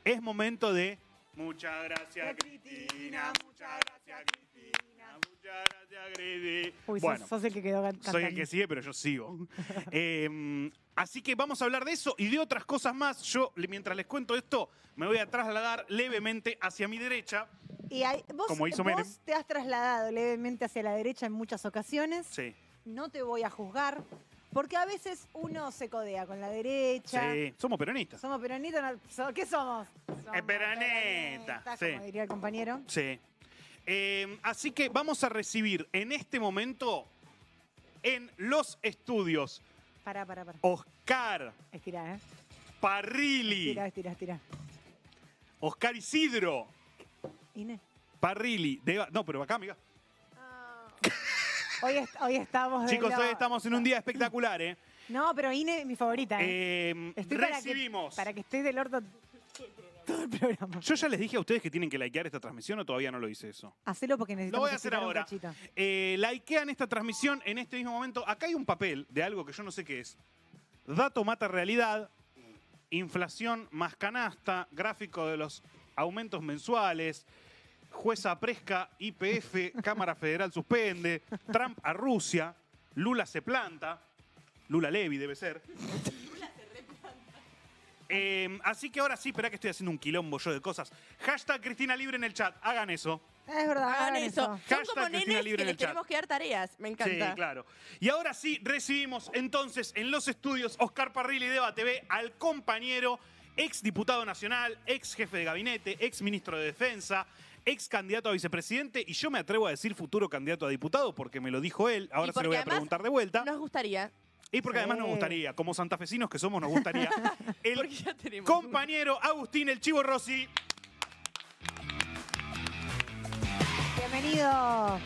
es momento de... Muchas gracias, Cristina. Muchas gracias, Cristina. Muchas gracias, Cristina. Uy, Bueno, sos el que quedó cantando. soy el que sigue, pero yo sigo. Así que vamos a hablar de eso y de otras cosas más. Yo, mientras les cuento esto, me voy a trasladar levemente hacia mi derecha. Y como hizo Menem. vos te has trasladado levemente hacia la derecha en muchas ocasiones. Sí. No te voy a juzgar, porque a veces uno se codea con la derecha. Sí, somos peronistas. Somos peronistas. ¿Qué somos? Somos peronistas, sí. como diría el compañero. Sí. Así que vamos a recibir en este momento en los estudios Pará. Oscar Estirá, ¿eh? Parrilli. Estira. Oscar Isidro Inés. Parrilli. No, pero acá, amiga. Hoy estamos de Chicos, lo- hoy estamos en un día espectacular, ¿eh? No, pero Ine, mi favorita. Estoy Recibimos. para que estés del orto todo el programa. Yo ya les dije a ustedes que tienen que likear esta transmisión o todavía no lo hice eso. Hacelo porque Lo necesitamos voy a hacer estirar un ahora. cachito. Likean esta transmisión en este mismo momento. Acá hay un papel de algo que yo no sé qué es. Dato mata realidad. Inflación más canasta. Gráfico de los aumentos mensuales. Jueza Presca, IPF, Cámara Federal suspende. Trump a Rusia. Lula se planta. Lula Levy debe ser. Así que ahora sí, esperá que estoy haciendo un quilombo yo de cosas. Hashtag Cristina Libre en el chat. Hagan eso. Es verdad, Hagan eso. Son Hashtag como Cristina nenes Libre que en el les chat. tenemos que dar tareas. Me encanta. Sí, claro. Y ahora sí, recibimos entonces en los estudios Oscar Parrilli de Eva TV al compañero, ex diputado nacional, ex jefe de gabinete, ex ministro de Defensa, ex candidato a vicepresidente y yo me atrevo a decir futuro candidato a diputado porque me lo dijo él. Ahora Y se lo voy a porque preguntar de vuelta. Nos gustaría. Y porque además nos gustaría, como santafesinos que somos, nos gustaría. El Porque ya tenemos compañero Agustín El Chivo Rossi. Bienvenido.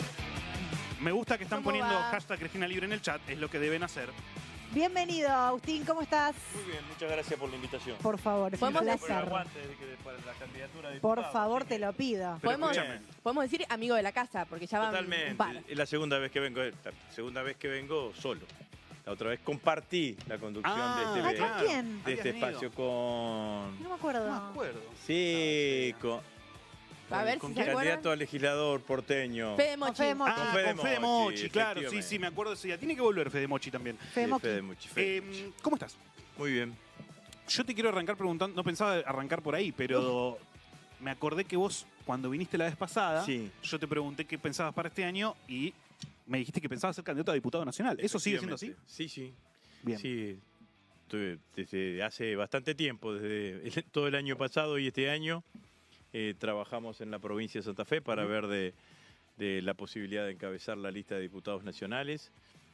Me gusta que están ¿Cómo poniendo va? hashtag Cristina Libre en el chat, es lo que deben hacer. Bienvenido, Agustín. ¿Cómo estás? Muy bien, muchas gracias por la invitación. Por favor, es un Podemos Gracias por el placer. aguante para la candidatura de Por diputado, favor, así te que- lo pido. Pero Podemos, escúchame. podemos decir amigo de la casa, porque ya van un Totalmente. par. Es la segunda vez que vengo solo. La otra vez compartí la conducción Ah, de Ay, este, ¿con claro. quién? de este Habías venido. espacio con... No me acuerdo. No me acuerdo. Sí, A ver ¿Con si quién? se acuerdan. candidato a legislador porteño. Fede Mochi. Fede Mochi. Ah, Fede con Fede Mochi, Mochi, claro, sí, efectivamente. sí, me acuerdo de ese día. Tiene que volver Fede Mochi también. Fede Sí, Mochi. Fede Mochi, Fede Mochi. ¿Cómo estás? Muy bien. Yo te quiero arrancar preguntando, no pensaba arrancar por ahí, pero me acordé que vos, cuando viniste la vez pasada, Sí. yo te pregunté qué pensabas para este año y me dijiste que pensabas ser candidato a diputado nacional. ¿Eso sigue siendo así? Sí, sí. Bien. Sí, desde hace bastante tiempo, desde todo el año pasado y este año, trabajamos en la provincia de Santa Fe para ver de la posibilidad de encabezar la lista de diputados nacionales.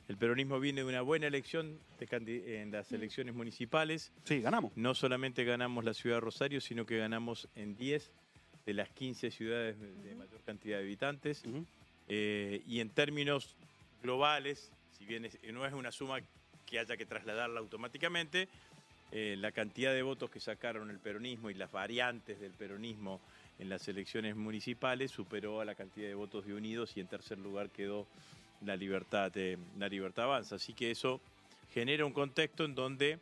El peronismo viene de una buena elección en las elecciones municipales. Sí, ganamos. No solamente ganamos la ciudad de Rosario, sino que ganamos en 10 de las 15 ciudades de mayor cantidad de habitantes. Ujú. Y en términos globales, si bien no es una suma que haya que trasladarla automáticamente, la cantidad de votos que sacaron el peronismo y las variantes del peronismo en las elecciones municipales superó a la cantidad de votos de Unidos y en tercer lugar quedó la Libertad Avanza. Así que eso genera un contexto en donde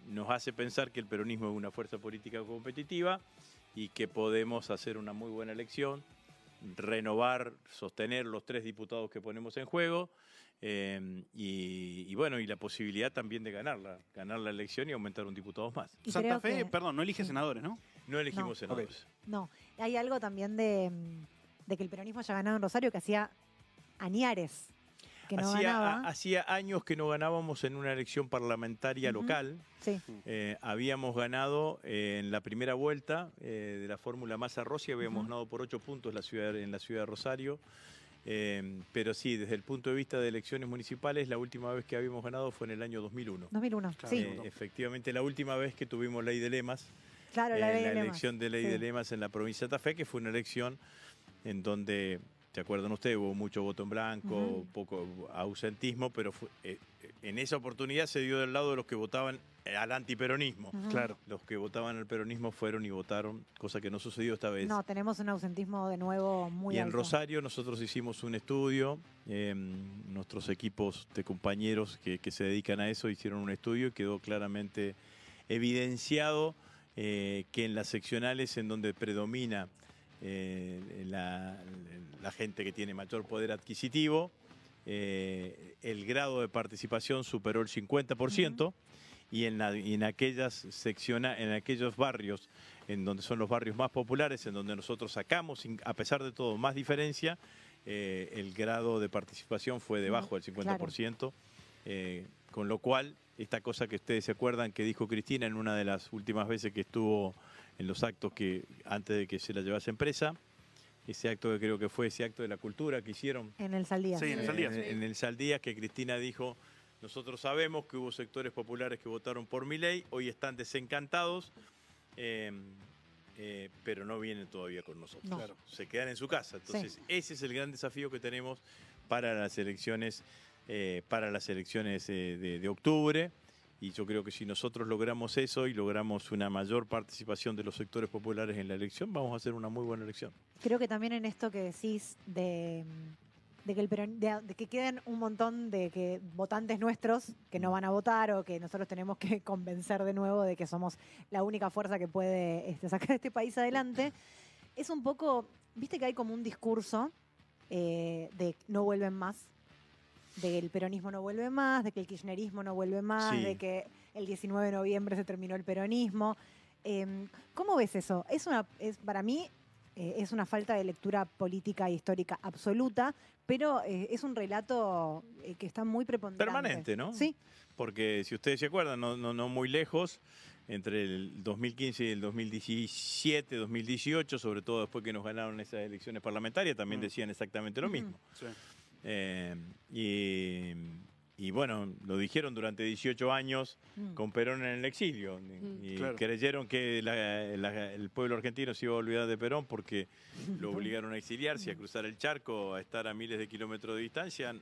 nos hace pensar que el peronismo es una fuerza política competitiva y que podemos hacer una muy buena elección, renovar, sostener los 3 diputados que ponemos en juego y bueno, y la posibilidad también de ganar la elección y aumentar un diputado más. Y Santa creo Fe, que- perdón, no elige senadores, ¿no? No elegimos No. senadores. No, hay algo también de que el peronismo haya ganado en Rosario que hacía añares que no ganaba. Hacía años que no ganábamos en una elección parlamentaria Ujú. local. Sí. Habíamos ganado en la primera vuelta de la fórmula Massa-Rossi, habíamos Ujú. ganado por 8 puntos en la ciudad de Rosario. Pero sí, desde el punto de vista de elecciones municipales, la última vez que habíamos ganado fue en el año 2001. 2001. Claro. Sí, Efectivamente, la última vez que tuvimos ley de lemas, claro, la ley de la lemas. elección de ley Sí. de lemas en la provincia de Santa Fe, que fue una elección en donde, ¿se acuerdan ustedes? Hubo mucho voto en blanco, Ujú. poco ausentismo, pero en esa oportunidad se dio del lado de los que votaban al antiperonismo. Ujú. Claro. Los que votaban al peronismo fueron y votaron, cosa que no sucedió esta vez. No, tenemos un ausentismo de nuevo muy Y en alto. Rosario nosotros hicimos un estudio, nuestros equipos de compañeros que se dedican a eso hicieron un estudio y quedó claramente evidenciado que en las seccionales en donde predomina la gente que tiene mayor poder adquisitivo, el grado de participación superó el 50%, y en aquellos barrios, en donde son los barrios más populares, en donde nosotros sacamos, a pesar de todo, más diferencia, el grado de participación fue debajo del 50%, con lo cual, esta cosa que ustedes se acuerdan que dijo Cristina en una de las últimas veces que estuvo en los actos antes de que se la llevase empresa, ese acto que creo que fue ese acto de la cultura que hicieron. En el Saldías. Sí, en el Saldías. En el Saldías, que Cristina dijo, nosotros sabemos que hubo sectores populares que votaron por Milei, hoy están desencantados, pero no vienen todavía con nosotros. No. Claro. Se quedan en su casa. Entonces, ese es el gran desafío que tenemos para las elecciones, de octubre. Y yo creo que si nosotros logramos eso y logramos una mayor participación de los sectores populares en la elección, vamos a hacer una muy buena elección. Creo que también en esto que decís de que queden un montón de votantes nuestros que no van a votar, o que nosotros tenemos que convencer de nuevo de que somos la única fuerza que puede sacar este país adelante, es un poco, viste que hay como un discurso de no vuelven más, de que el peronismo no vuelve más, de que el kirchnerismo no vuelve más, Sí. de que el 19 de noviembre se terminó el peronismo. ¿Cómo ves eso? Para mí es una falta de lectura política e histórica absoluta, pero es un relato que está muy preponderante. Permanente, ¿no? Sí. Porque si ustedes se acuerdan, no muy lejos, entre el 2015 y el 2017, 2018, sobre todo después que nos ganaron esas elecciones parlamentarias, también decían exactamente lo mismo. Sí. Y bueno, lo dijeron durante 18 años con Perón en el exilio. Y Claro. creyeron que el pueblo argentino se iba a olvidar de Perón porque lo obligaron a exiliarse, a cruzar el charco, a estar a miles de kilómetros de distancia.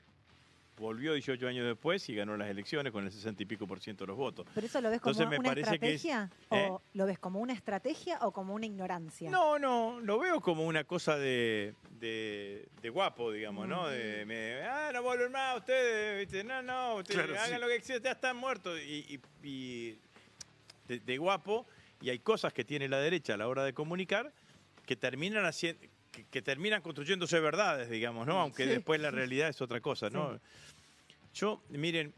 Volvió 18 años después y ganó las elecciones con el 60 y pico % de los votos. ¿Pero eso lo ves como Entonces, me una parece que estrategia? ¿O lo ves como una estrategia o como una ignorancia? No, lo veo como una cosa de guapo, digamos, ¿no? No vuelven más ustedes, ¿viste? No, ustedes Claro, hagan sí. lo que quieran, ya están muertos. Y de guapo, y hay cosas que tiene la derecha a la hora de comunicar que terminan haciendo, que terminan construyéndose verdades, digamos, ¿no? Aunque después la realidad es otra cosa, ¿no? Sí. Yo, miren,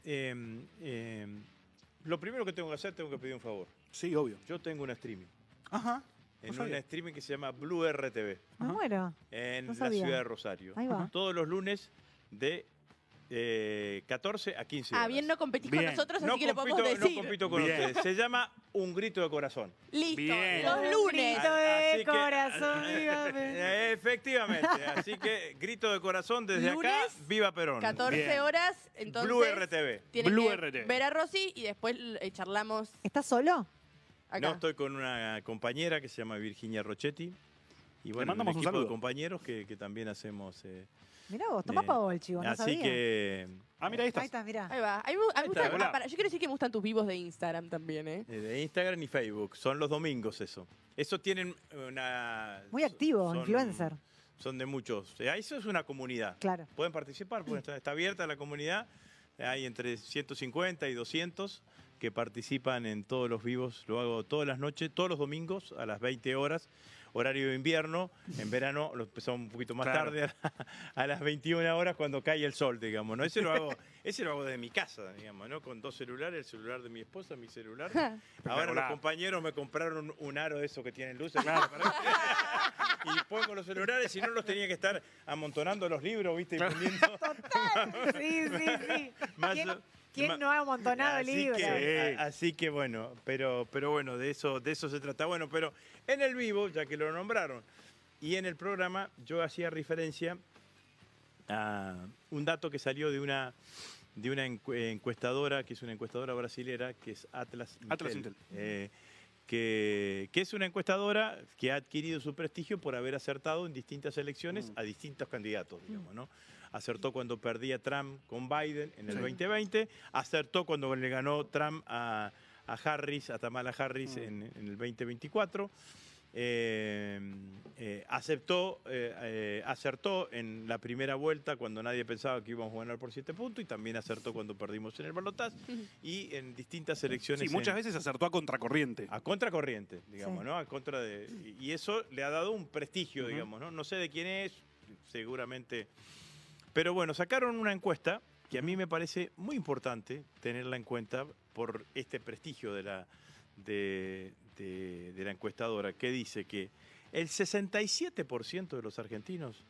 lo primero que tengo que hacer, tengo que pedir un favor. Sí, obvio. Yo tengo un streaming. Ajá. En No sabía. un streaming que se llama Blue RTV. Me muero. En No la sabía. ciudad de Rosario. Ahí va. Todos los lunes de 14 a 15 horas. Bien, no competís Bien. con nosotros, así No que lo compito, podemos no decir. compito con Bien. ustedes. Se llama Un Grito de Corazón. Listo, Bien. los lunes. Grito de Así que- corazón, dígame. Efectivamente. Así que Grito de Corazón desde acá, Lunes, viva Perón. 14 Bien. horas, entonces Blue RTV. tienen Blue que RTV. ver a Rosy y después charlamos ¿Estás solo? acá. No, estoy con una compañera que se llama Virginia Rochetti. Y bueno, mandamos un un equipo de saludo. compañeros que también hacemos. Mirá vos, tomá Eh, pavo el chivo, no así sabía. que Ah, mira, ahí estás. Ahí estás, mirá. Ahí va. A mí me Ahí gusta- está, yo quiero decir que me gustan tus vivos de Instagram también, ¿eh? de Instagram y Facebook. Son los domingos eso. Eso tienen una... Muy activo, son- influencer. Son de muchos. Eso es una comunidad. Claro. Pueden participar, está abierta la comunidad. Hay entre 150 y 200 que participan en todos los vivos. Lo hago todas las noches, todos los domingos a las 20 horas. Horario de invierno. En verano lo empezamos un poquito más Claro. tarde, a las 21 horas cuando cae el sol, digamos, ¿no? Ese lo hago desde mi casa, digamos, ¿no? Con 2 celulares, el celular de mi esposa, mi celular. Ahora los Espectacular. compañeros me compraron un aro de esos que tienen luces. Y pongo los celulares, si no los tenía que estar amontonando los libros, ¿viste? Y poniendo- Sí. Más- ¿Quién no ha amontonado libros? Así que bueno, pero bueno, de eso se trata. Bueno, pero en el vivo, ya que lo nombraron, y en el programa yo hacía referencia a un dato que salió de una encuestadora, que es una encuestadora brasilera, que es Atlas Intel. Que es una encuestadora que ha adquirido su prestigio por haber acertado en distintas elecciones a distintos candidatos, digamos, ¿no? Acertó cuando perdía Trump con Biden en el 2020, acertó cuando le ganó Trump a Kamala Harris en el 2024. acertó en la primera vuelta cuando nadie pensaba que íbamos a ganar por 7 puntos y también acertó cuando perdimos en el balotaje y en distintas elecciones. Sí, muchas veces acertó a contracorriente. A contracorriente, digamos, Sí. ¿no? Y eso le ha dado un prestigio, digamos, ¿no? No sé de quién es, seguramente. Pero bueno, sacaron una encuesta que a mí me parece muy importante tenerla en cuenta por este prestigio de la encuestadora, que dice que el 67% de los argentinos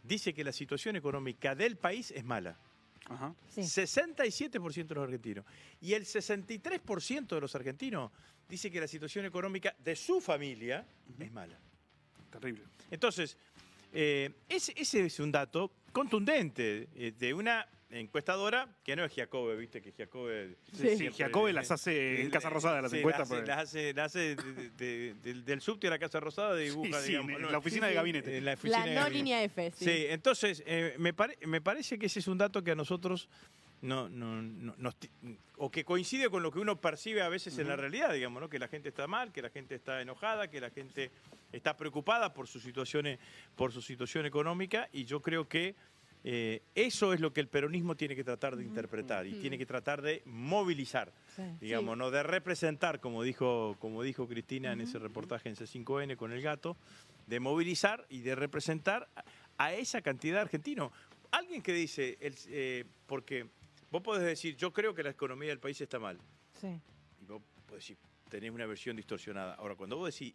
dice que la situación económica del país es mala. Ajá. Sí. 67% de los argentinos. Y el 63% de los argentinos dice que la situación económica de su familia es mala. Terrible. Entonces, ese es un dato contundente de una encuestadora que no es Giacobbe, viste que Giacobbe... Sí. Sí, Giacobbe las hace en Casa Rosada, las sí, encuestas. las hace del subte a la Casa Rosada, de dibuja, Sí, digamos, en ¿no? la oficina de gabinete. En la oficina La de no gabinete. línea F, sí. Sí, entonces me parece que ese es un dato que a nosotros o que coincide con lo que uno percibe a veces en la realidad, digamos, ¿no? Que la gente está mal, que la gente está enojada, que la gente está preocupada por su situación económica, y yo creo que eso es lo que el peronismo tiene que tratar de interpretar y tiene que tratar de movilizar, Sí. digamos, ¿no? De representar, como dijo Cristina en ese reportaje en C5N con el gato, de movilizar y de representar a esa cantidad de argentinos. Alguien que dice, porque vos podés decir, yo creo que la economía del país está mal, Sí. y vos podés decir, tenés una versión distorsionada. Ahora, cuando vos decís,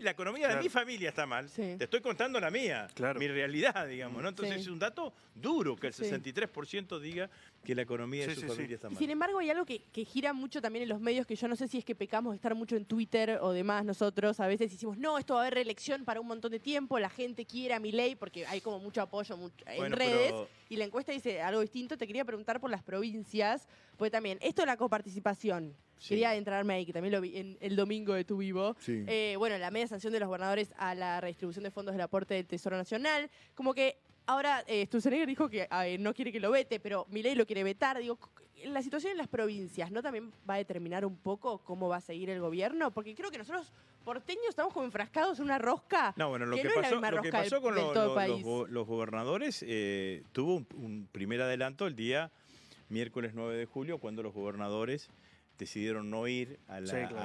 la economía de Claro. mi familia está mal, Sí. te estoy contando la mía, Claro. mi realidad, digamos, ¿no? Entonces Sí. es un dato duro que el Sí. 63% diga que la economía de Sí, su sí, familia sí. está Y mal. sin embargo, hay algo que gira mucho también en los medios, que yo no sé si es que pecamos de estar mucho en Twitter o demás. Nosotros a veces decimos, no, esto va a haber reelección para un montón de tiempo, la gente quiere a Milei porque hay como mucho apoyo en Bueno, redes. pero- Y la encuesta dice algo distinto. Te quería preguntar por las provincias, porque también esto de la coparticipación, Sí. quería entrarme ahí, que también lo vi en el domingo de Tu Vivo. Sí. Bueno, la media sanción de los gobernadores a la redistribución de fondos del aporte del Tesoro Nacional. Como que ahora Sturzenegger dijo que no quiere que lo vete, pero Milei lo quiere vetar. Digo, la situación en las provincias, ¿no también va a determinar un poco cómo va a seguir el gobierno? Porque creo que nosotros, porteños, estamos como enfrascados en una rosca. No, bueno, lo que que no es la pasó, misma lo que rosca pasó con del todo país. los gobernadores tuvo un primer adelanto el día miércoles 9 de julio, cuando los gobernadores decidieron no ir Sí, claro.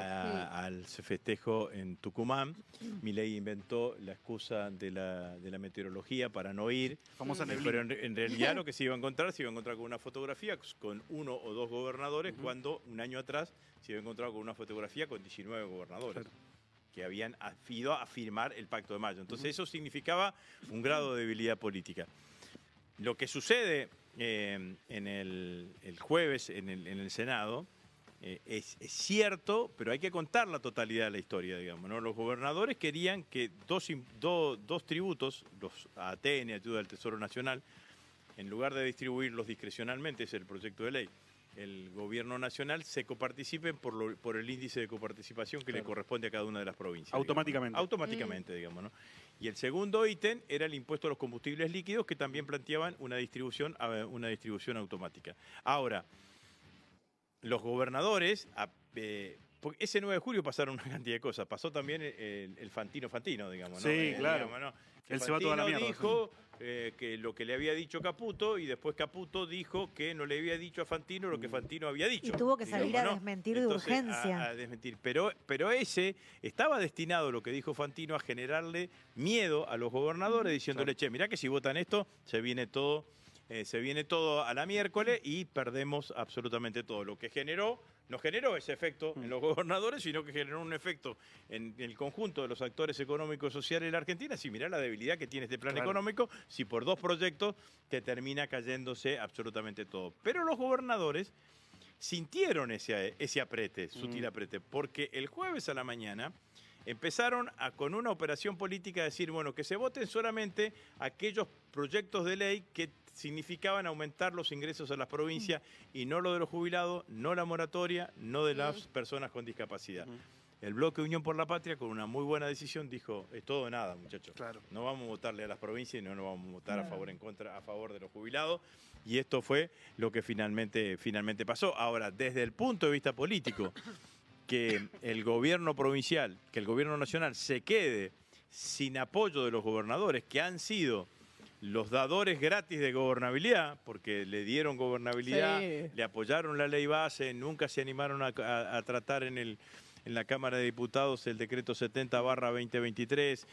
al festejo en Tucumán. Milei inventó la excusa de la meteorología para no ir. Famosa neblina. Pero en realidad lo que se iba a encontrar con una fotografía con 1 o 2 gobernadores, cuando un año atrás se iba a encontrar con una fotografía con 19 gobernadores. Claro. Que habían ido a firmar el Pacto de Mayo. Entonces eso significaba un grado de debilidad política. Lo que sucede en el jueves en el Senado es cierto, pero hay que contar la totalidad de la historia, digamos, ¿no? Los gobernadores querían que dos tributos, los ATN, Ayuda al Tesoro Nacional, en lugar de distribuirlos discrecionalmente, es el proyecto de ley, el gobierno nacional se coparticipen por el índice de coparticipación que le corresponde a cada una de las provincias. Automáticamente. Digamos, ¿no? Automáticamente, digamos, ¿no? Y el segundo ítem era el impuesto a los combustibles líquidos, que también planteaban una distribución automática. Ahora, los gobernadores, porque ese 9 de julio pasaron una cantidad de cosas. Pasó también el Fantino, digamos, ¿no? Sí, claro. Digamos, ¿no? Que Él se va toda la Fantino mierda. dijo que lo que le había dicho Caputo, y después Caputo dijo que no le había dicho a Fantino lo que Fantino había dicho. Y tuvo que salir digamos, a ¿no? desmentir de Entonces, urgencia. a desmentir. Pero ese estaba destinado, lo que dijo Fantino, a generarle miedo a los gobernadores, diciéndole, che, mirá que si votan esto, se viene todo a la miércoles y perdemos absolutamente todo. Lo que no generó ese efecto en los gobernadores, sino que generó un efecto en el conjunto de los actores económicos y sociales de la Argentina. Si mirá la debilidad que tiene este plan Claro. económico, si por 2 proyectos te termina cayéndose absolutamente todo. Pero los gobernadores sintieron ese aprete, sutil aprete, porque el jueves a la mañana empezaron con una operación política a decir, bueno, que se voten solamente aquellos proyectos de ley que significaban aumentar los ingresos a las provincias y no lo de los jubilados, no la moratoria, no de las personas con discapacidad. El bloque Unión por la Patria, con una muy buena decisión, dijo, es todo o nada, muchachos. Claro. No vamos a votarle a las provincias y no nos vamos a votar a favor de los jubilados. Y esto fue lo que finalmente pasó. Ahora, desde el punto de vista político, que el gobierno provincial, que el gobierno nacional se quede sin apoyo de los gobernadores, que han sido los dadores gratis de gobernabilidad, porque le dieron gobernabilidad, Sí. le apoyaron la ley base, nunca se animaron a tratar en la Cámara de Diputados el decreto 70/2023,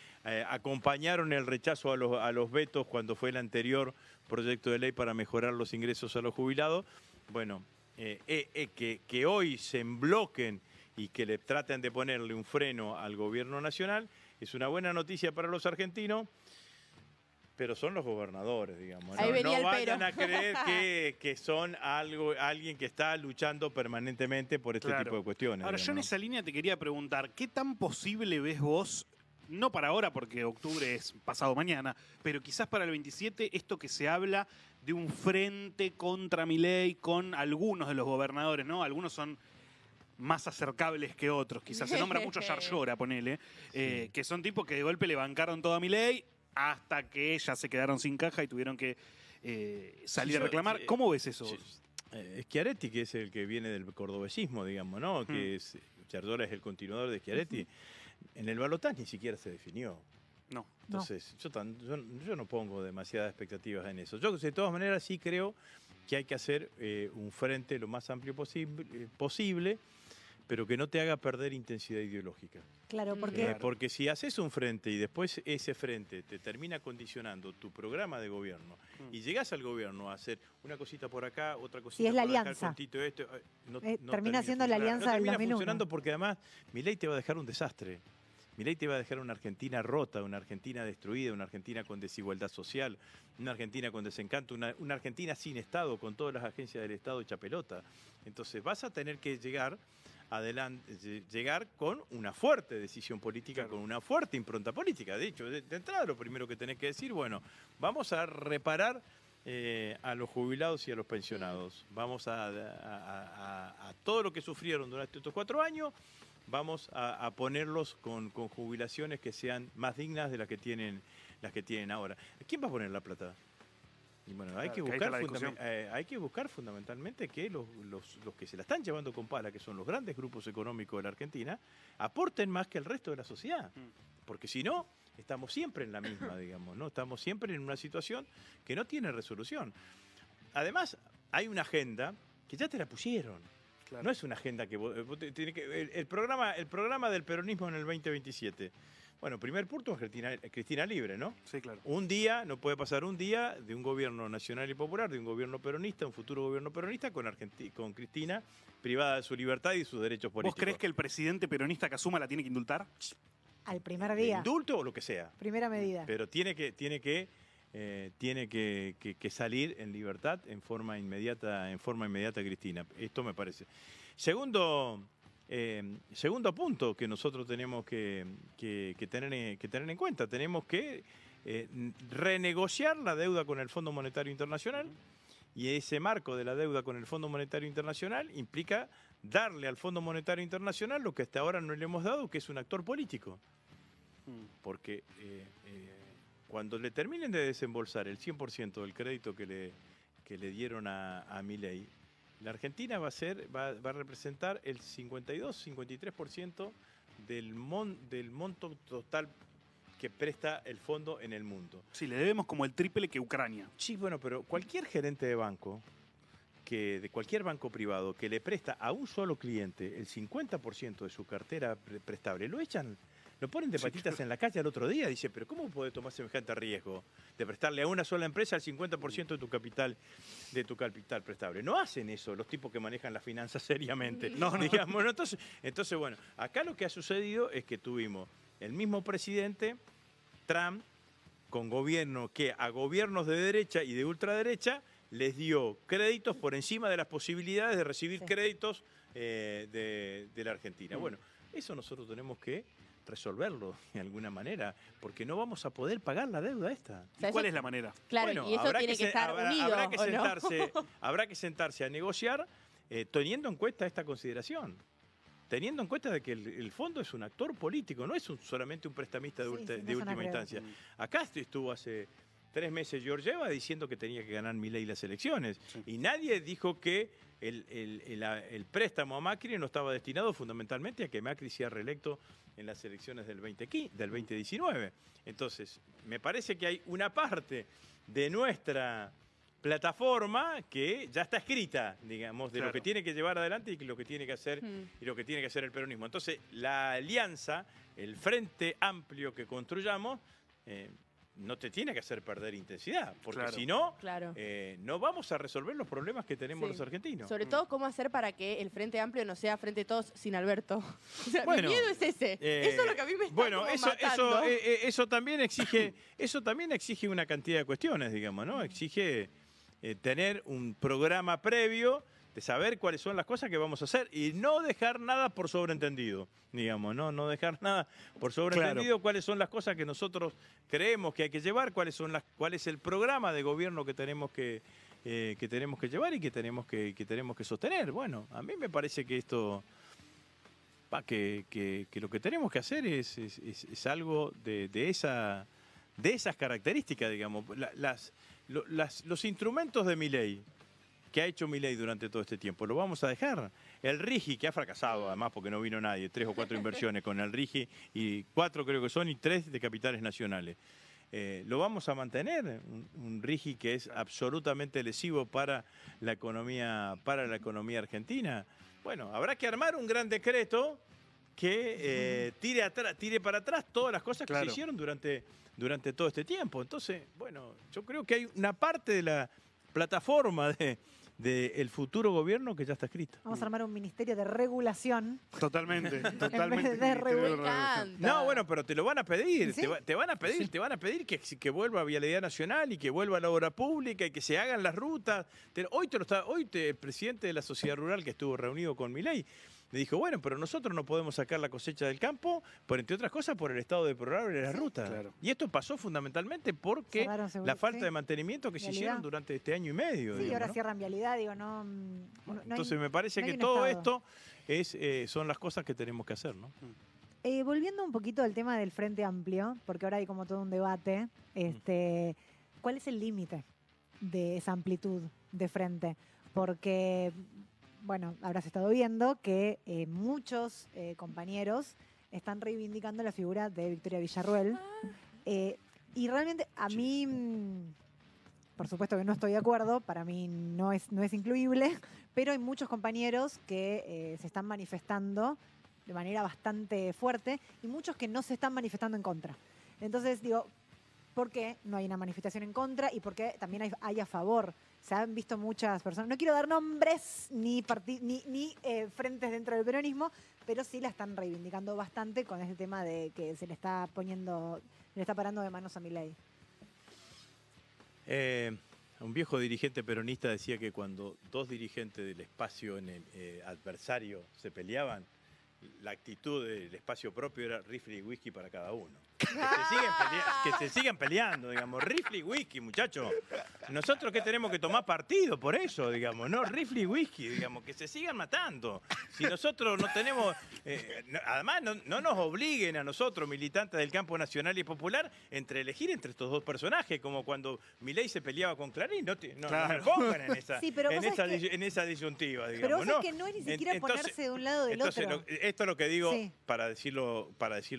acompañaron el rechazo a los vetos cuando fue el anterior proyecto de ley para mejorar los ingresos a los jubilados. Bueno, que hoy se embloquen y que le traten de ponerle un freno al gobierno nacional es una buena noticia para los argentinos. Pero son los gobernadores, digamos. Ahí venía no el vayan pero. a creer que son alguien que está luchando permanentemente por este Claro. tipo de cuestiones. Ahora, yo en digamos, esa línea te quería preguntar, ¿qué tan posible ves vos, no para ahora porque octubre es pasado mañana, pero quizás para el 27, esto que se habla de un frente contra Milei con algunos de los gobernadores, ¿no? Algunos son más acercables que otros, quizás se nombra mucho Yarlora, ponele, que son tipos que de golpe le bancaron todo a Milei hasta que ya se quedaron sin caja y tuvieron que salir Sí, a reclamar. sí, ¿Cómo ves eso sí, vos? Schiaretti, que es el que viene del cordobesismo, digamos, ¿no? Que es, Yarlora es el continuador de Schiaretti. En el balotaje ni siquiera se definió. No. Entonces, yo no pongo demasiadas expectativas en eso. Yo, de todas maneras, sí creo que hay que hacer un frente lo más amplio posible, pero que no te haga perder intensidad ideológica. Claro, porque Claro. Porque si haces un frente y después ese frente te termina condicionando tu programa de gobierno y llegás al gobierno a hacer una cosita por acá, otra cosita es la por acá, alianza. con Tito esto, no termina siendo la funcionando. alianza No del termina 2001. funcionando porque además Milei te va a dejar un desastre. Milei te va a dejar una Argentina rota, una Argentina destruida, una Argentina con desigualdad social, una Argentina con desencanto, una Argentina sin Estado, con todas las agencias del Estado hecha pelota. Entonces vas a tener que llegar con una fuerte decisión política, con una fuerte impronta política. De hecho, de entrada lo primero que tenés que decir, bueno, vamos a reparar a los jubilados y a los pensionados. Vamos a todo lo que sufrieron durante estos 4 años, vamos a ponerlos con jubilaciones que sean más dignas de las que tienen ahora. ¿Quién va a poner la plata? Y bueno, hay, Claro, que que ahí buscar está la discusión. hay que buscar fundamentalmente que los que se la están llevando con pala, que son los grandes grupos económicos de la Argentina, aporten más que el resto de la sociedad. Porque si no, estamos siempre en la misma, digamos, ¿no? Estamos siempre en una situación que no tiene resolución. Además, hay una agenda que ya te la pusieron. Claro. No es una agenda que tiene que el programa del peronismo en el 2027. Bueno, primer punto, Cristina libre, ¿no? Sí, claro. Un día, no puede pasar un día de un gobierno nacional y popular, de un gobierno peronista, un futuro gobierno peronista con Cristina privada de su libertad y sus derechos políticos. ¿Vos crees que el presidente peronista que asuma la tiene que indultar? al primer día, Indulto o lo que sea. primera medida. Pero tiene que salir en libertad en forma inmediata Cristina. Esto me parece. Segundo punto que nosotros tenemos que tener en cuenta, tenemos que renegociar la deuda con el Fondo Monetario Internacional, y ese marco de la deuda con el Fondo Monetario Internacional implica darle al Fondo Monetario Internacional lo que hasta ahora no le hemos dado, que es un actor político. Porque cuando le terminen de desembolsar el 100% del crédito que le dieron a Milei, la Argentina va a representar el 52-53% del monto total que presta el fondo en el mundo. Sí, le debemos como el triple que Ucrania. Sí, bueno, pero cualquier gerente de banco, de cualquier banco privado, que le presta a un solo cliente el 50% de su cartera prestable, lo echan, lo ponen de patitas en la calle al otro día. Dice, pero ¿cómo puede tomar semejante riesgo de prestarle a una sola empresa el 50% de tu capital prestable? No hacen eso los tipos que manejan las finanzas seriamente. No. Digamos, ¿no? Entonces, bueno, acá lo que ha sucedido es que tuvimos el mismo presidente, Trump, con gobierno que a gobiernos de derecha y de ultraderecha les dio créditos por encima de las posibilidades de recibir créditos de la Argentina. Bueno, eso nosotros tenemos que resolverlo de alguna manera, porque no vamos a poder pagar la deuda esta. ¿Y cuál es la manera? Claro, Bueno, y eso habrá tiene que estar habrá- unido, habrá que ¿o no? habrá que sentarse a negociar teniendo en cuenta esta consideración. Teniendo en cuenta de que el fondo es un actor político, no es solamente un prestamista de Sí, sí, no es última una creo. instancia. Acá estuvo hace 3 meses Georgieva diciendo que tenía que ganar Milei las elecciones. Sí. Y nadie dijo que el préstamo a Macri no estaba destinado fundamentalmente a que Macri sea reelecto en las elecciones del 2019. Entonces, me parece que hay una parte de nuestra plataforma que ya está escrita, digamos, de lo Claro. que tiene que llevar adelante y lo que tiene que hacer y lo que tiene que hacer el peronismo. Entonces, la alianza, el frente amplio que construyamos, no te tiene que hacer perder intensidad, porque Claro. si no, Claro. no vamos a resolver los problemas que tenemos Sí. los argentinos. Sobre todo, cómo hacer para que el Frente Amplio no sea Frente Todos sin Alberto. O sea, Bueno, mi miedo es ese. Eso es lo que a mí me está bueno, como eso, matando. eso también exige una cantidad de cuestiones, digamos, ¿no? Exige tener un programa previo de saber cuáles son las cosas que vamos a hacer y no dejar nada por sobreentendido, digamos, no dejar nada por sobreentendido, cuáles son las cosas que nosotros creemos que hay que llevar, cuál es el programa de gobierno que tenemos que llevar y que tenemos que sostener. Bueno, a mí me parece que esto que lo que tenemos que hacer es algo de esas características, digamos. Los instrumentos de Milei que ha hecho Milei durante todo este tiempo, lo vamos a dejar. El RIGI, que ha fracasado además porque no vino nadie, 3 o 4 inversiones con el RIGI y 4 creo que son y 3 de capitales nacionales. Lo vamos a mantener, un RIGI que es absolutamente lesivo para la economía argentina. Bueno, habrá que armar un gran decreto que tire para atrás todas las cosas que se hicieron durante todo este tiempo. Entonces, bueno, yo creo que hay una parte de la plataforma del futuro gobierno que ya está escrita. Vamos a armar un ministerio de regulación. Totalmente, En totalmente. vez de Me encanta. No, bueno, pero te lo van a pedir, ¿Sí? te van a pedir que vuelva a Vialidad Nacional y que vuelva a la obra pública y que se hagan las rutas. Hoy el presidente de la sociedad rural que estuvo reunido con Milei le dijo, bueno, pero nosotros no podemos sacar la cosecha del campo, entre otras cosas, por el estado deplorable de las rutas. Claro. Y esto pasó fundamentalmente porque Cerraron la falta sí. de mantenimiento que se Vialidad. hicieron durante este año y medio. Sí, digamos, ahora ¿no? cierran vialidad, digo, no. Entonces me parece no hay que un todo estado. esto son las cosas que tenemos que hacer, ¿no? Volviendo un poquito al tema del Frente Amplio, porque ahora hay como todo un debate, ¿cuál es el límite de esa amplitud de frente? Porque, bueno, habrás estado viendo que muchos compañeros están reivindicando la figura de Victoria Villarruel. Y realmente a mí, por supuesto que no estoy de acuerdo, para mí no es incluible, pero hay muchos compañeros que se están manifestando de manera bastante fuerte y muchos que no se están manifestando en contra. Entonces digo, ¿por qué no hay una manifestación en contra y por qué también hay a favor? Se han visto muchas personas, no quiero dar nombres ni frentes dentro del peronismo, pero sí la están reivindicando bastante con ese tema de que se le está parando de manos a Milei. Un viejo dirigente peronista decía que cuando dos dirigentes del espacio en el adversario se peleaban, la actitud del espacio propio era rifle y whisky para cada uno. Que se sigan peleando, digamos, rifle y whisky, muchachos. Nosotros que tenemos que tomar partido por eso, digamos, no rifle y whisky, digamos, que se sigan matando. Si nosotros no tenemos, además no nos obliguen a nosotros, militantes del campo nacional y popular, elegir entre estos dos personajes, como cuando Milei se peleaba con Clarín, no me pongan en esa, Sí, pero vos sabés que- en esa disyuntiva, digamos. Pero vos sabés que no es ni siquiera Entonces- ponerse de un lado o del entonces, otro. esto es lo que digo Sí. para decirlo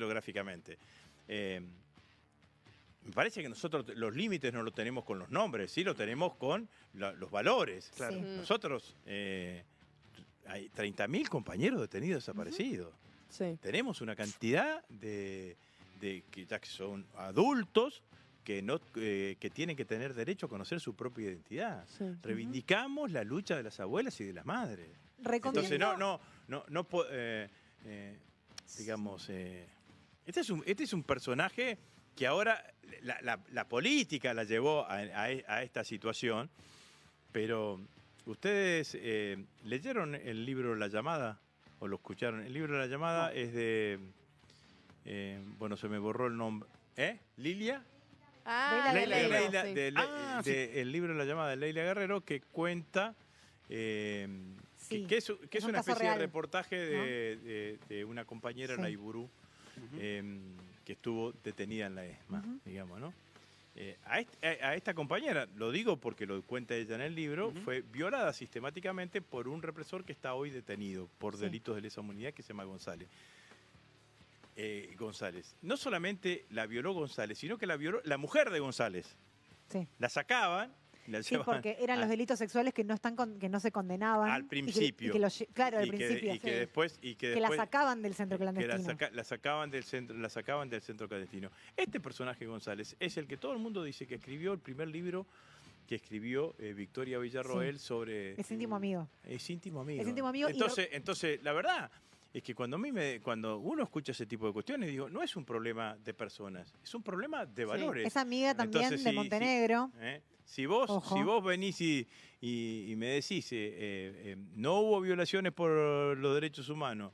gráficamente. Me parece que nosotros los límites no los tenemos con los nombres, sí lo tenemos con los valores. Claro. Sí. Nosotros hay 30.000 compañeros detenidos desaparecidos. Sí. Tenemos una cantidad de que ya que son adultos que tienen que tener derecho a conocer su propia identidad. Sí. Reivindicamos la lucha de las abuelas y de las madres. Recomiendo- Entonces, digamos, este es un personaje que ahora la política la llevó a esta situación, pero ustedes leyeron el libro La Llamada o lo escucharon. El libro La Llamada es de, bueno, se me borró el nombre, Lilia. Leila Guerrero, sí. El libro La Llamada de Leila Guerrero, que cuenta Sí, que es un una caso especie real, de reportaje de una compañera, Sí. la Iburú, que estuvo detenida en la ESMA, digamos, ¿no? A esta compañera, lo digo porque lo cuenta ella en el libro, fue violada sistemáticamente por un represor que está hoy detenido por delitos de lesa humanidad que se llama González. No solamente la violó González, sino que la violó la mujer de González. Sí. La sacaban. La Sí, llevaban porque eran los delitos sexuales que no que no se condenaban. al principio. Claro, al principio. Que después que la sacaban del centro clandestino. la sacaban del centro clandestino. Este personaje González es el que todo el mundo dice que escribió el primer libro que escribió Victoria Villarroel sobre... Es íntimo amigo. Es íntimo amigo. Es íntimo amigo. Entonces, la verdad es que cuando uno escucha ese tipo de cuestiones, digo, no es un problema de personas, es un problema de valores. Es amiga también Entonces, de Montenegro. Si vos venís y me decís, no hubo violaciones por los derechos humanos,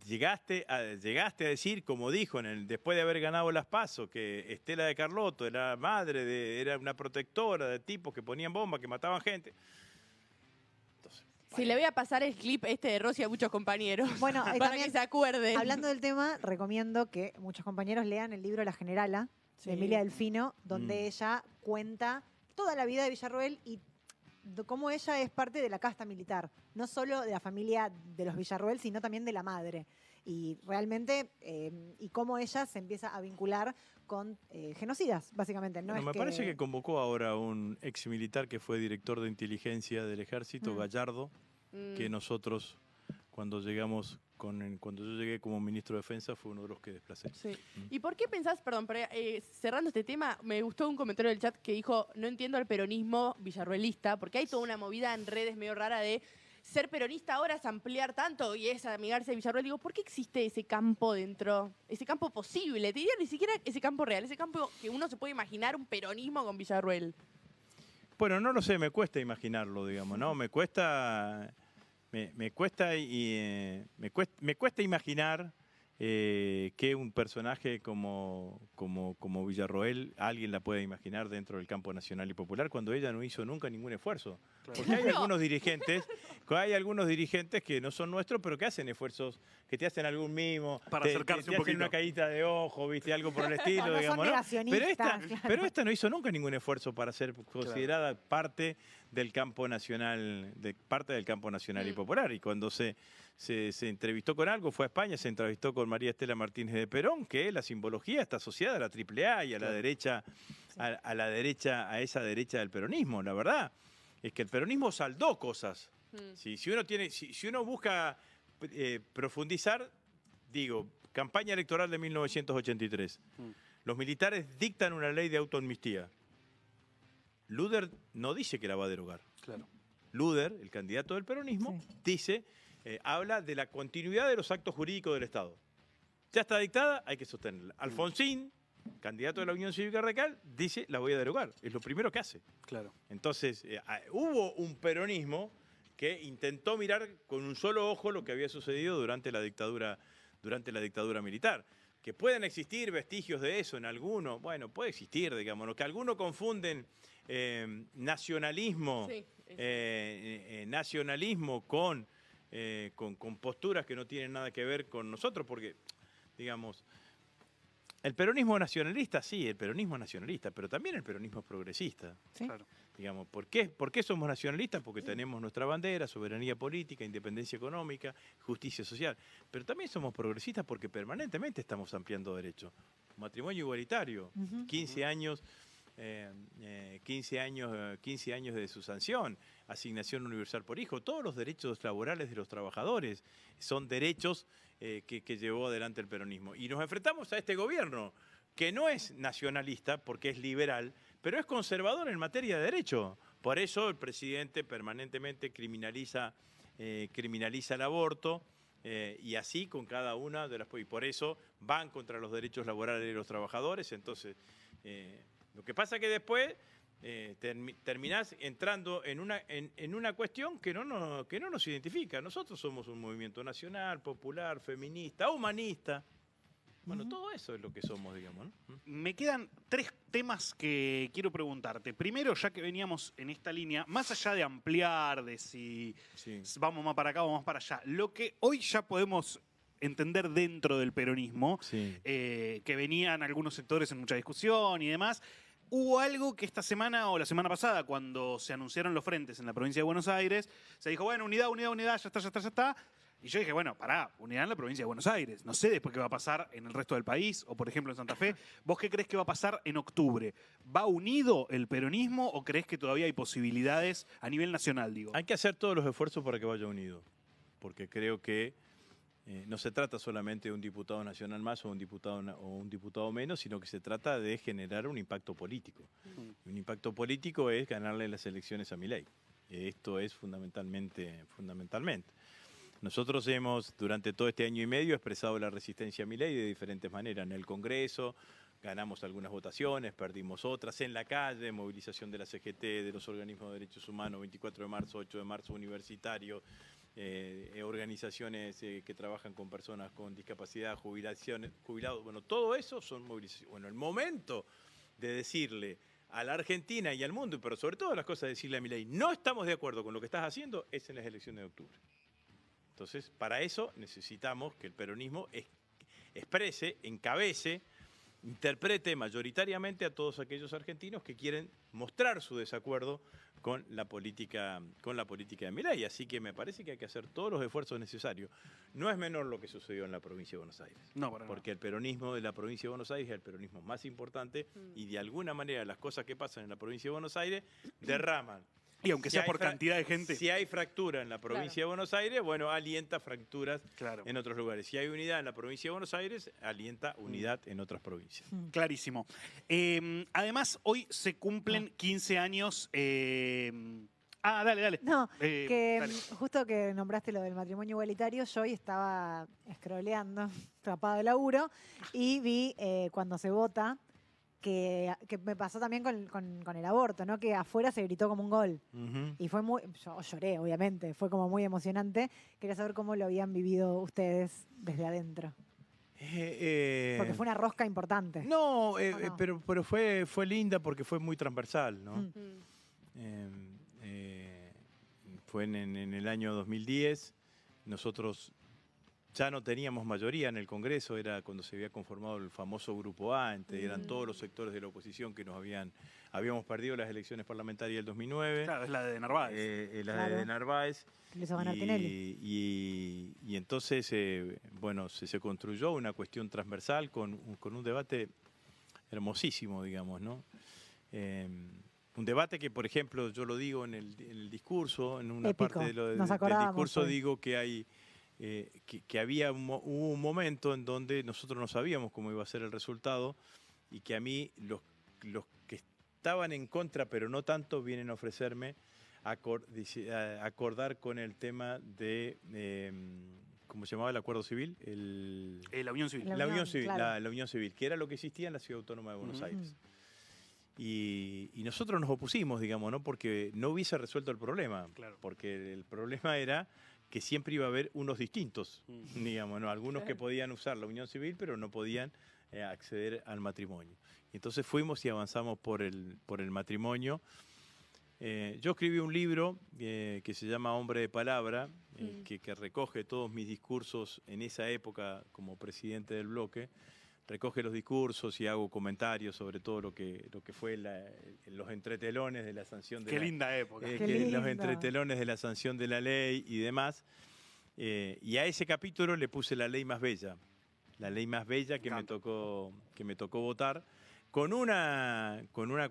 llegaste a decir, como dijo después de haber ganado las PASO, que Estela de Carlotto era madre, era una protectora de tipos que ponían bombas, que mataban gente. Entonces, Sí, le voy a pasar el clip de Rosy a muchos compañeros. Bueno, para también, que se acuerden. Hablando del tema, recomiendo que muchos compañeros lean el libro La Generala, de Emilia Delfino, donde ella cuenta toda la vida de Villarroel y cómo ella es parte de la casta militar, no solo de la familia de los Villarroel, sino también de la madre. Y realmente, y cómo ella se empieza a vincular con genocidas, básicamente. Me parece que convocó ahora a un ex militar que fue director de inteligencia del ejército, Gallardo, que nosotros, cuando yo llegué como ministro de Defensa, fue uno de los que desplacé. Sí. ¿Y por qué pensás, perdón, cerrando este tema, me gustó un comentario del chat que dijo, no entiendo al peronismo villarroelista, porque hay toda una movida en redes medio rara de ser peronista ahora es ampliar tanto y es amigarse de Villarroel. Digo, ¿por qué existe ese campo dentro? Ese campo posible, te diría ni siquiera ese campo real, ese campo que uno se puede imaginar un peronismo con Villarroel. Bueno, no lo sé, me cuesta imaginarlo, digamos, ¿no? Me cuesta imaginar que un personaje como Villarroel, alguien la puede imaginar dentro del campo nacional y popular cuando ella no hizo nunca ningún esfuerzo. Claro. Porque hay algunos dirigentes que no son nuestros, pero que hacen esfuerzos, que te hacen algún mimo, para acercarse un poquito, hacen una caída de ojo, viste, algo por el estilo, digamos, ¿no? Pero esta no hizo nunca ningún esfuerzo para ser considerada parte del campo nacional, y popular. Y cuando se entrevistó con algo, fue a España, se entrevistó con María Estela Martínez de Perón, que la simbología está asociada a la AAA y a la derecha, a esa derecha del peronismo. La verdad es que el peronismo saldó cosas. Si uno busca profundizar, digo, campaña electoral de 1983. Los militares dictan una ley de autoamnistía. Luder no dice que la va a derogar. Claro. Luder, el candidato del peronismo, dice, habla de la continuidad de los actos jurídicos del Estado. Ya está dictada, hay que sostenerla. Alfonsín, candidato de la Unión Cívica Radical, dice, la voy a derogar. Es lo primero que hace. Claro. Entonces, hubo un peronismo que intentó mirar con un solo ojo lo que había sucedido durante la dictadura militar. Que pueden existir vestigios de eso en alguno, bueno, puede existir, digamos, lo que algunos confunden nacionalismo, nacionalismo con posturas que no tienen nada que ver con nosotros, porque, digamos, el peronismo nacionalista, sí, el peronismo nacionalista, pero también el peronismo progresista. ¿Sí? Claro. Digamos, ¿por qué somos nacionalistas? Porque tenemos nuestra bandera, soberanía política, independencia económica, justicia social. Pero también somos progresistas porque permanentemente estamos ampliando derechos. Matrimonio igualitario, 15 años 15 años de su sanción, asignación universal por hijo, todos los derechos laborales de los trabajadores son derechos que llevó adelante el peronismo. Y nos enfrentamos a este gobierno, que no es nacionalista porque es liberal, pero es conservador en materia de derecho. Por eso el presidente permanentemente criminaliza el aborto, y así con cada una de las... Y por eso van contra los derechos laborales de los trabajadores. Entonces, lo que pasa es que después terminás entrando en una cuestión que no nos identifica. Nosotros somos un movimiento nacional, popular, feminista, humanista. Bueno, todo eso es lo que somos, digamos, ¿no? Me quedan 3 temas que quiero preguntarte. Primero, ya que veníamos en esta línea, más allá de ampliar, de si vamos más para acá o más para allá, lo que hoy ya podemos entender dentro del peronismo, Sí. que venían algunos sectores en mucha discusión y demás. Hubo algo que esta semana o la semana pasada, cuando se anunciaron los frentes en la provincia de Buenos Aires, se dijo, bueno, unidad, unidad, unidad, ya está, ya está, ya está. Y yo dije, bueno, pará, unidad en la provincia de Buenos Aires. No sé después qué va a pasar en el resto del país o, por ejemplo, en Santa Fe. ¿Vos qué crees que va a pasar en octubre? ¿Va unido el peronismo o crees que todavía hay posibilidades a nivel nacional, digo? Hay que hacer todos los esfuerzos para que vaya unido, porque creo que no se trata solamente de un diputado nacional más o un diputado menos, sino que se trata de generar un impacto político. Un impacto político es ganarle las elecciones a Milei. Esto es fundamentalmente. Nosotros hemos, durante todo este año y medio, expresado la resistencia a Milei de diferentes maneras. En el Congreso ganamos algunas votaciones, perdimos otras. En la calle, movilización de la CGT, de los organismos de derechos humanos, 24 de marzo, 8 de marzo, universitario, organizaciones que trabajan con personas con discapacidad, jubilados. Bueno, todo eso son movilizaciones. Bueno, el momento de decirle a la Argentina y al mundo, pero sobre todo las cosas de decirle a Milei, no estamos de acuerdo con lo que estás haciendo, es en las elecciones de octubre. Entonces, para eso necesitamos que el peronismo exprese, encabece, interprete mayoritariamente a todos aquellos argentinos que quieren mostrar su desacuerdo con la política de Milei. Así que me parece que hay que hacer todos los esfuerzos necesarios. No es menor lo que sucedió en la provincia de Buenos Aires. No, para nada. Porque el peronismo de la provincia de Buenos Aires es el peronismo más importante y de alguna manera las cosas que pasan en la provincia de Buenos Aires derraman. Y aunque sea por cantidad de gente. Si hay fractura en la provincia de Buenos Aires, bueno, alienta fracturas en otros lugares. Si hay unidad en la provincia de Buenos Aires, alienta unidad en otras provincias. Clarísimo. Además, hoy se cumplen 15 años. Dale. No, que dale. justo que nombraste lo del matrimonio igualitario, yo hoy estaba scrolleando, tapada de laburo, y vi cuando se vota, que me pasó también con el aborto, ¿no? Que afuera se gritó como un gol. Y fue yo lloré, obviamente, fue como muy emocionante. Quería saber cómo lo habían vivido ustedes desde adentro. Porque fue una rosca importante. No, pero fue linda porque fue muy transversal, ¿no? Fue en el año 2010, nosotros ya no teníamos mayoría en el Congreso, era cuando se había conformado el famoso Grupo A, eran todos los sectores de la oposición que habíamos perdido las elecciones parlamentarias del 2009. Claro, es la de Narváez. De Narváez. Que lo hizo ganar Tinelli. Y entonces, bueno, se construyó una cuestión transversal con un debate hermosísimo, digamos, ¿no? Un debate que, por ejemplo, yo lo digo en el discurso, en una Épico. parte del discurso digo que hay que hubo un momento en donde nosotros no sabíamos cómo iba a ser el resultado y que a mí los que estaban en contra, pero no tanto, vienen a ofrecerme acordar con el tema de ¿cómo se llamaba el acuerdo civil? La Unión Civil. La Unión Civil, claro. la Unión Civil, que era lo que existía en la Ciudad Autónoma de Buenos Aires. Y nosotros nos opusimos, digamos, ¿no? Porque no hubiese resuelto el problema. Claro. Porque el problema era que siempre iba a haber unos distintos, digamos, ¿no? Algunos que podían usar la unión civil, pero no podían acceder al matrimonio. Y entonces fuimos y avanzamos por el matrimonio. Yo escribí un libro que se llama Hombre de Palabra, que recoge todos mis discursos en esa época como presidente del bloque. Recoge los discursos y hago comentarios sobre todo lo que fue los entretelones de la sanción de linda época. Los entretelones de la sanción de la ley y demás. Y a ese capítulo le puse la ley más bella. La ley más bella que me tocó votar. Con una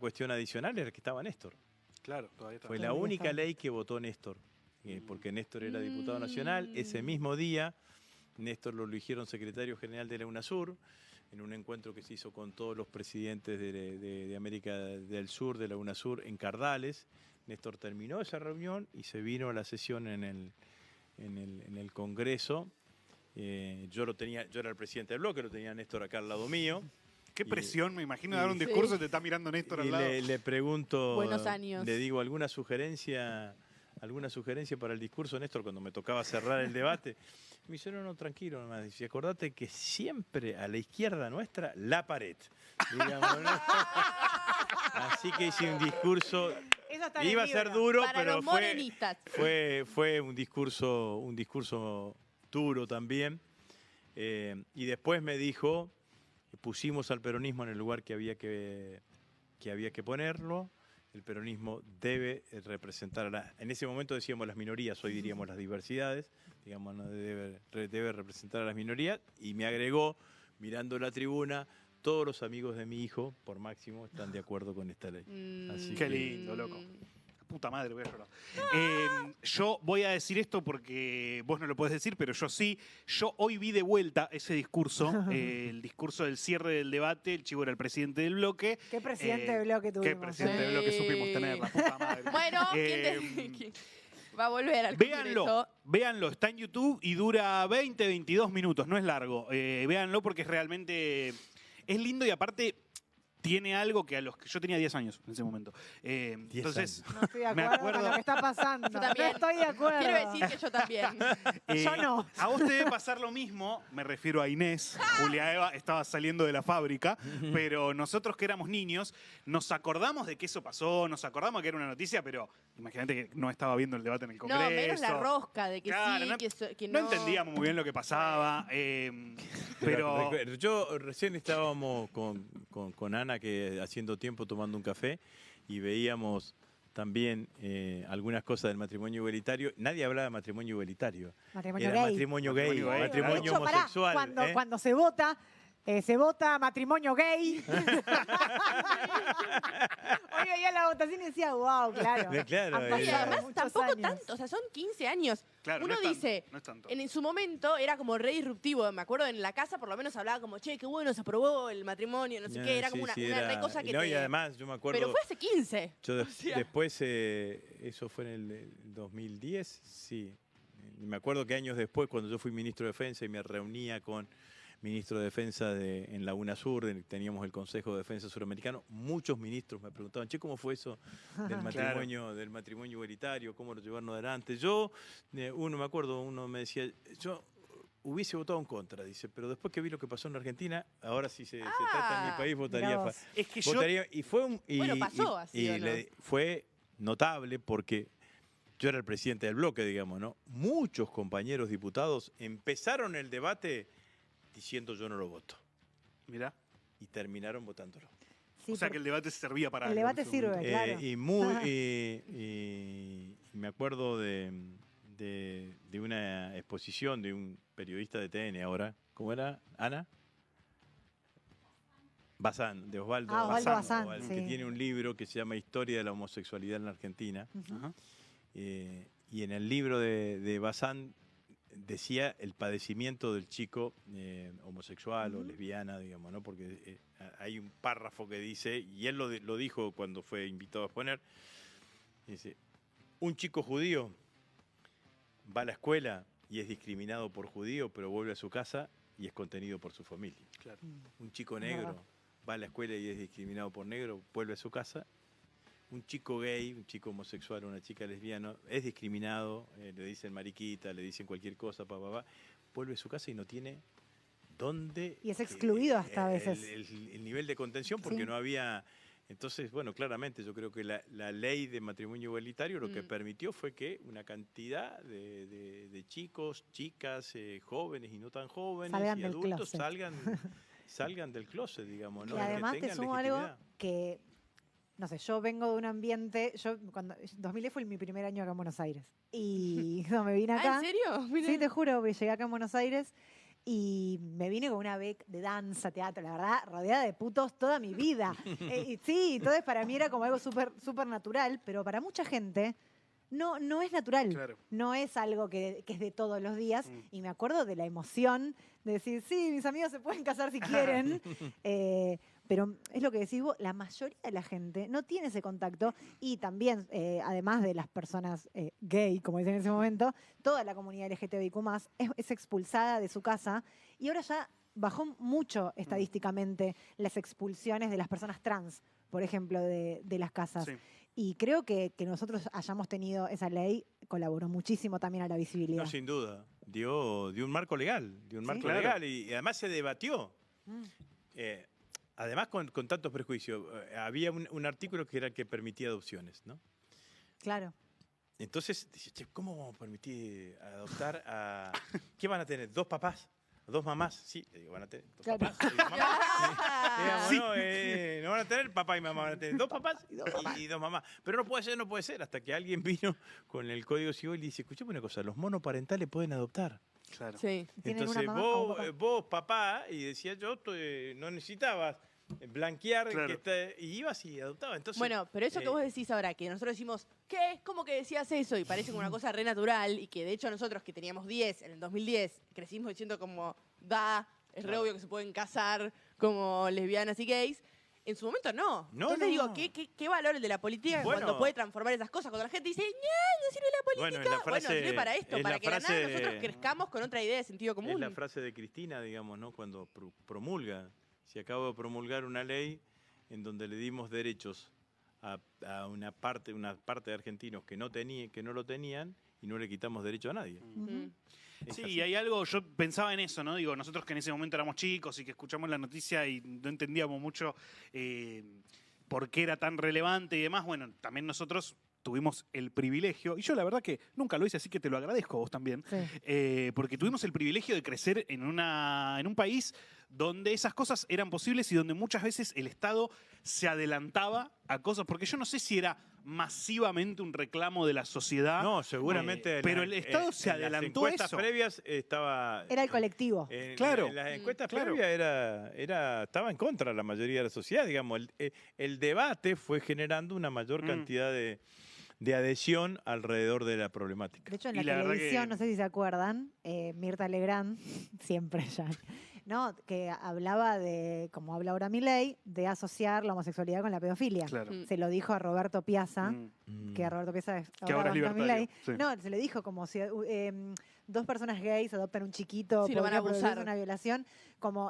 cuestión adicional, era que estaba Néstor. Claro, todavía estaba. Fue la única ley que votó Néstor. Porque Néstor era diputado nacional. Ese mismo día, Néstor lo eligieron secretario general de la UNASUR, en un encuentro que se hizo con todos los presidentes de América del Sur, de la UNASUR, en Cardales. Néstor terminó esa reunión y se vino a la sesión en el Congreso. Yo era el presidente del bloque, lo tenía Néstor acá al lado mío. Qué presión, me imagino dar un discurso y te está mirando Néstor al lado. Le pregunto, Buenos años. Le digo, ¿alguna sugerencia para el discurso, Néstor, cuando me tocaba cerrar el debate? Me dice, no, tranquilo nomás. Dice, acordate que siempre a la izquierda nuestra, la pared. Digamos, ¿no? Así que hice un discurso. Iba a ser duro, para pero los morenistas. fue un discurso duro también. Y después me dijo, pusimos al peronismo en el lugar que había que ponerlo. El peronismo debe representar, en ese momento decíamos las minorías, hoy diríamos las diversidades, digamos, no debe representar a las minorías, y me agregó, mirando la tribuna, todos los amigos de mi hijo, por máximo, están de acuerdo con esta ley. Así Qué que- lindo, loco. Puta madre, voy a llorar. Yo voy a decir esto porque vos no lo podés decir, pero yo sí. Yo hoy vi de vuelta ese discurso, el discurso del cierre del debate. El chivo era el presidente del bloque. Qué presidente de Eh, bloque tuvimos. Qué presidente ¿eh? de bloque supimos tener, la puta madre. Bueno, Eh, ¿quién va a volver al Véanlo, Congreso? véanlo, está en YouTube y dura 20, 22 minutos, no es largo. Véanlo porque es realmente, es lindo y aparte tiene algo que a los que yo tenía 10 años en ese momento. 10 Entonces, No estoy de Me acuerdo, con acuerdo- lo que está pasando. Yo también. No estoy de acuerdo. Quiero decir que yo también. Yo no. A vos te debe pasar lo mismo, me refiero a Inés. Julia Eva estaba saliendo de la fábrica, pero nosotros que éramos niños nos acordamos de que eso pasó, nos acordamos que era una noticia, pero imagínate que no estaba viendo el debate en el Congreso. No, menos la rosca de que Claro, sí, no- que No no. entendíamos muy bien lo que pasaba, pero... Recuerdo, yo recién estábamos con Ana que haciendo tiempo tomando un café y veíamos también algunas cosas del matrimonio igualitario. Nadie hablaba de matrimonio igualitario. Matrimonio Era gay. matrimonio gay, Matrimonio gay, matrimonio De hecho, pará, homosexual. ¿eh? cuando se vota matrimonio gay. Hoy veía la votación y decía, wow, claro. Claro, Han Y pasado además muchos tampoco años. tanto, o sea, son 15 años. Claro, Uno no es tanto, dice, no es tanto. en su momento era como re disruptivo. Me acuerdo en la casa por lo menos hablaba como, che, qué bueno, se aprobó el matrimonio, no sé qué. Era como una re cosa que no, te... y además yo me acuerdo... Pero fue hace 15. Yo o sea. después, eso fue en el 2010, sí. Y me acuerdo que años después, cuando yo fui ministro de Defensa y me reunía con ministro de Defensa en la UNASUR, teníamos el Consejo de Defensa Suramericano, muchos ministros me preguntaban, che, ¿cómo fue eso del matrimonio igualitario? ¿Cómo lo llevaron adelante? Yo, me acuerdo, uno me decía, yo hubiese votado en contra, dice, pero después que vi lo que pasó en Argentina, ahora si se trata en mi país, votaría mirá a vos. Es que yo... votaría, y fue Bueno, pasó así, ¿o no? fue notable porque yo era el presidente del bloque, digamos, ¿no? Muchos compañeros diputados empezaron el debate diciendo yo no lo voto Mirá. y terminaron votándolo. Sí, O sea porque que el debate servía para el algo en debate ese sirve, momento. claro. Y me acuerdo de una exposición de un periodista de TN ahora, ¿cómo era? ¿Ana? Bazán, de Osvaldo Osvaldo Bazán, Osvaldo, sí. que tiene un libro que se llama Historia de la homosexualidad en la Argentina. Ajá. Y en el libro de Bazán decía el padecimiento del chico homosexual o lesbiana, digamos, ¿no? Porque hay un párrafo que dice, y él lo dijo cuando fue invitado a exponer, dice, un chico judío va a la escuela y es discriminado por judío, pero vuelve a su casa y es contenido por su familia. Claro. Un chico Es negro verdad. va a la escuela y es discriminado por negro, vuelve a su casa. Un chico gay, un chico homosexual, una chica lesbiana, es discriminado, le dicen mariquita, le dicen cualquier cosa, vuelve a su casa y no tiene dónde... Y es excluido hasta a veces. El nivel de contención, porque Sí. no había... Entonces, bueno, claramente yo creo que la ley de matrimonio igualitario lo que permitió fue que una cantidad de chicos, chicas, jóvenes y no tan jóvenes Salgan y del adultos closet. salgan del closet, digamos, ¿no? Y además te tengan sumo algo legitimidad. que, no sé, yo vengo de un ambiente, 2010 fue mi primer año acá en Buenos Aires. Y no, me vine acá. ¿Ah, en serio? Mira. Sí, te juro, que llegué acá en Buenos Aires y me vine con una beca de danza, teatro, la verdad, rodeada de putos toda mi vida. Y sí, entonces para mí era como algo súper natural, pero para mucha gente no es natural. Claro. No es algo que es de todos los días. Mm. Y me acuerdo de la emoción de decir, sí, mis amigos se pueden casar si quieren. Pero es lo que decís vos, la mayoría de la gente no tiene ese contacto y también, además de las personas gay, como dicen en ese momento, toda la comunidad LGTBIQ+, es expulsada de su casa y ahora ya bajó mucho estadísticamente las expulsiones de las personas trans, por ejemplo, de las casas. Sí. Y creo que nosotros hayamos tenido esa ley colaboró muchísimo también a la visibilidad. No, sin duda. Dio un marco legal, Claro. legal y además se debatió. Mm. Además con tantos prejuicios. Había un artículo que era el que permitía adopciones, ¿no? Claro. Entonces, dice, che, ¿cómo vamos a permitir adoptar a... ¿Qué van a tener? ¿2 papás? 2 mamás, sí, le digo, van a tener 2 Claro. papás y 2 mamás. Digamos, Sí. no van a tener papá y mamá, van a tener 2 papás y 2 mamás. Pero no puede ser, hasta que alguien vino con el código civil y dice, escuchame una cosa, los monoparentales pueden adoptar. Claro. Sí. Tienen Entonces una mamá o un papá. vos, papá, y decía yo, no necesitabas blanquear, Claro. y ibas y adoptabas. Entonces, Bueno, pero eso que vos decís ahora, que nosotros decimos, ¿qué? ¿Cómo que decías eso? Y parece como una cosa re natural, y que de hecho nosotros que teníamos 10 en el 2010, crecimos diciendo como, es re Claro. obvio que se pueden casar como lesbianas y gays. En su momento no. No, Entonces no. digo, ¿qué valor el de la política Bueno. cuando puede transformar esas cosas? Cuando la gente dice, no sirve la Bueno, política. es la frase- sirve para esto, es para la que de la nada frase- nosotros crezcamos con otra idea de sentido es común. la frase de Cristina, digamos, ¿no? Cuando promulga. Si acabo de promulgar una ley en donde le dimos derechos a una parte de argentinos que no lo tenían y no le quitamos derecho a nadie. Ujú. Es Sí, así. y hay algo, yo pensaba en eso, ¿no? Digo, nosotros que en ese momento éramos chicos y que escuchamos la noticia y no entendíamos mucho por qué era tan relevante y demás, bueno, también nosotros tuvimos el privilegio, y yo la verdad que nunca lo hice, así que te lo agradezco a vos también, Sí. porque tuvimos el privilegio de crecer en un país donde esas cosas eran posibles y donde muchas veces el Estado se adelantaba a cosas, porque yo no sé si era masivamente un reclamo de la sociedad. No, seguramente. pero el Estado se adelantó en las encuestas eso. previas estaba. Era el colectivo. Claro. En las encuestas Claro. previas estaba en contra la mayoría de la sociedad, digamos. El debate fue generando una mayor cantidad de adhesión alrededor de la problemática. De hecho, en Y la la verdad televisión, que- no sé si se acuerdan, Mirta Legrand, siempre ya, ¿no? Que hablaba de, como habla ahora Milei, de asociar la homosexualidad con la pedofilia. Claro. Mm. Se lo dijo a Roberto Piazza, Mm. que a Roberto Piazza es Que ahora es banca libertario. Milei. Sí. No, se le dijo como si dos personas gays adoptan un chiquito, Sí, lo van a podría producirse abusar. una violación,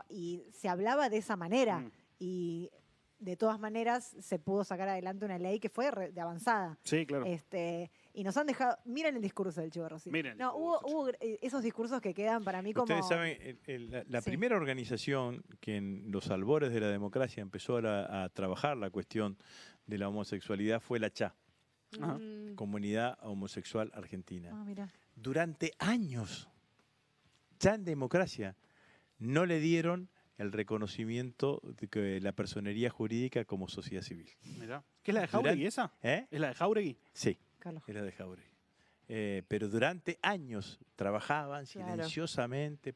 y se hablaba de esa manera. Mm. Y de todas maneras se pudo sacar adelante una ley que fue de avanzada. Sí, claro. Y nos han dejado. Miren el discurso del Chivo Rossi. Miren el No, discurso, hubo esos discursos que quedan para mí como. Ustedes saben, la Sí. primera organización que en los albores de la democracia empezó a trabajar la cuestión de la homosexualidad fue la CHA, Ajá. Mm. Comunidad Homosexual Argentina. Ah, mira. Durante años, ya en democracia, no le dieron el reconocimiento de que la personería jurídica como sociedad civil. Mirá. ¿Qué es la de Jauregui esa? ¿Eh? ¿Es la de Jauregui? Sí, Carlos. era de Jauregui. Pero durante años trabajaban Claro. silenciosamente,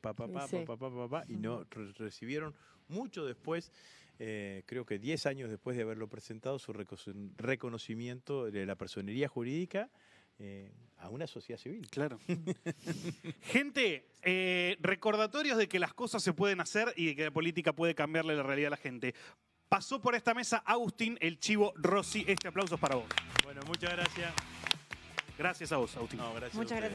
Sí. y no recibieron mucho después, creo que 10 años después de haberlo presentado, su reconocimiento de la personería jurídica a una sociedad civil. Claro. Gente, recordatorios de que las cosas se pueden hacer y de que la política puede cambiarle la realidad a la gente. Pasó por esta mesa Agustín el Chivo Rossi. Este aplauso es para vos. Bueno, muchas gracias. Gracias a vos, Agustín. No, gracias a Muchas ustedes. gracias.